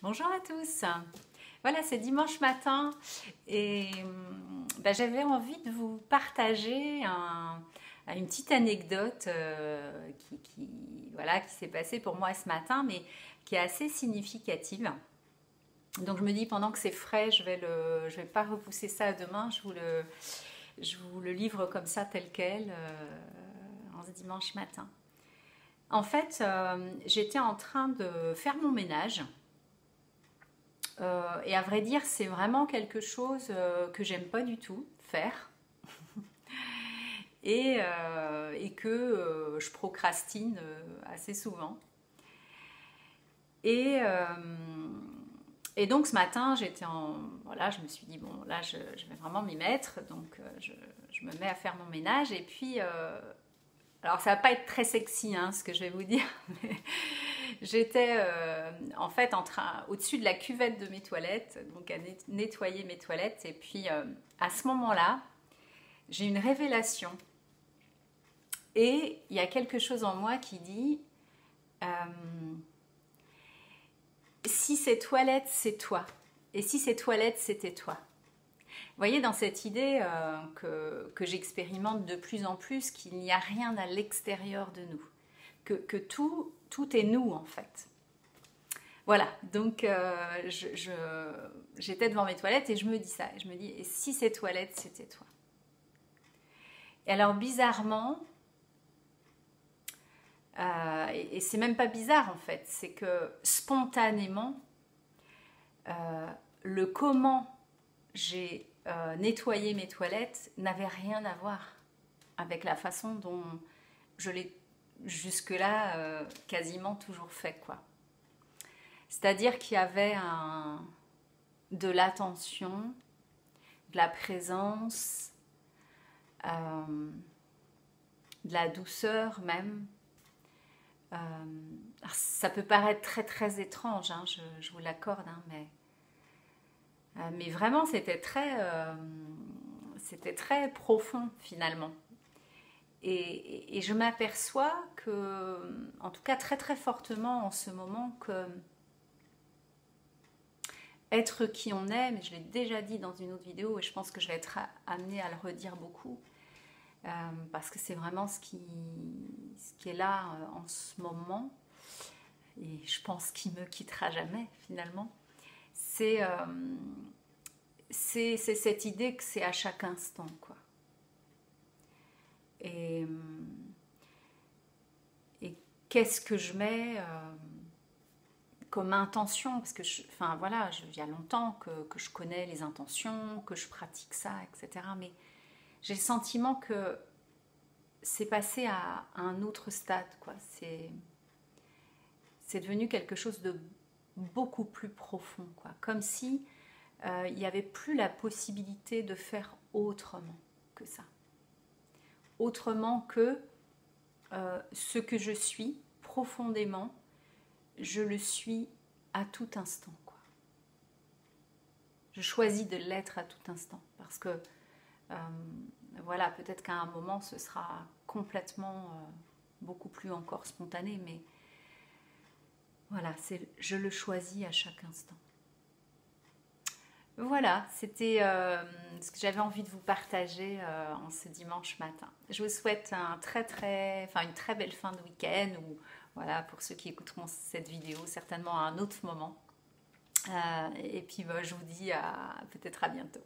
Bonjour à tous. Voilà, c'est dimanche matin et j'avais envie de vous partager une petite anecdote voilà, qui s'est passée pour moi ce matin, mais qui est assez significative. Donc je me dis, pendant que c'est frais, je vais pas repousser ça à demain, je vous le livre comme ça, tel quel, en ce dimanche matin. En fait, j'étais en train de faire mon ménage. Et à vrai dire, c'est vraiment quelque chose que j'aime pas du tout faire et que je procrastine assez souvent. Et, euh, et donc ce matin, voilà, je me suis dit, bon, là, je vais vraiment m'y mettre. Donc je me mets à faire mon ménage. Et puis, alors ça va pas être très sexy, hein, ce que je vais vous dire. Mais j'étais en fait au-dessus de la cuvette de mes toilettes, donc à nettoyer mes toilettes. Et puis à ce moment-là, j'ai une révélation. Et il y a quelque chose en moi qui dit, euh, si ces toilettes, c'est toi. Et si ces toilettes, c'était toi. Vous voyez, dans cette idée que j'expérimente de plus en plus, qu'il n'y a rien à l'extérieur de nous. Que tout est nous, en fait. Voilà, donc j'étais devant mes toilettes et je me dis ça. Je me dis, et si ces toilettes, c'était toi? Et alors, bizarrement, et c'est même pas bizarre en fait, c'est que spontanément, le comment j'ai nettoyé mes toilettes n'avait rien à voir avec la façon dont je l'ai jusque-là quasiment toujours fait, quoi. C'est-à-dire qu'il y avait de l'attention, de la présence, de la douceur même. Ça peut paraître très très étrange, hein, je vous l'accorde, hein, mais vraiment c'était très profond finalement. Et je m'aperçois que, en tout cas très très fortement en ce moment, que être qui on est, mais je l'ai déjà dit dans une autre vidéo et je pense que je vais être amenée à le redire beaucoup, parce que c'est vraiment ce qui est là en ce moment et je pense qu'il me quittera jamais finalement. C'est cette idée que c'est à chaque instant, quoi. Et, et qu'est-ce que je mets comme intention, parce que enfin voilà, il y a longtemps que je connais les intentions, que je pratique ça, etc. Mais j'ai le sentiment que c'est passé à un autre stade, quoi. C'est devenu quelque chose de beaucoup plus profond, quoi. Comme si il n'y avait plus la possibilité de faire autrement que ça. Autrement que ce que je suis profondément, je le suis à tout instant, quoi. Je choisis de l'être à tout instant parce que voilà, peut-être qu'à un moment ce sera complètement beaucoup plus encore spontané, mais voilà, je le choisis à chaque instant. Voilà, c'était ce que j'avais envie de vous partager en ce dimanche matin. Je vous souhaite une très belle fin de week-end, ou voilà, pour ceux qui écouteront cette vidéo, certainement à un autre moment. Et puis je vous dis peut-être à bientôt.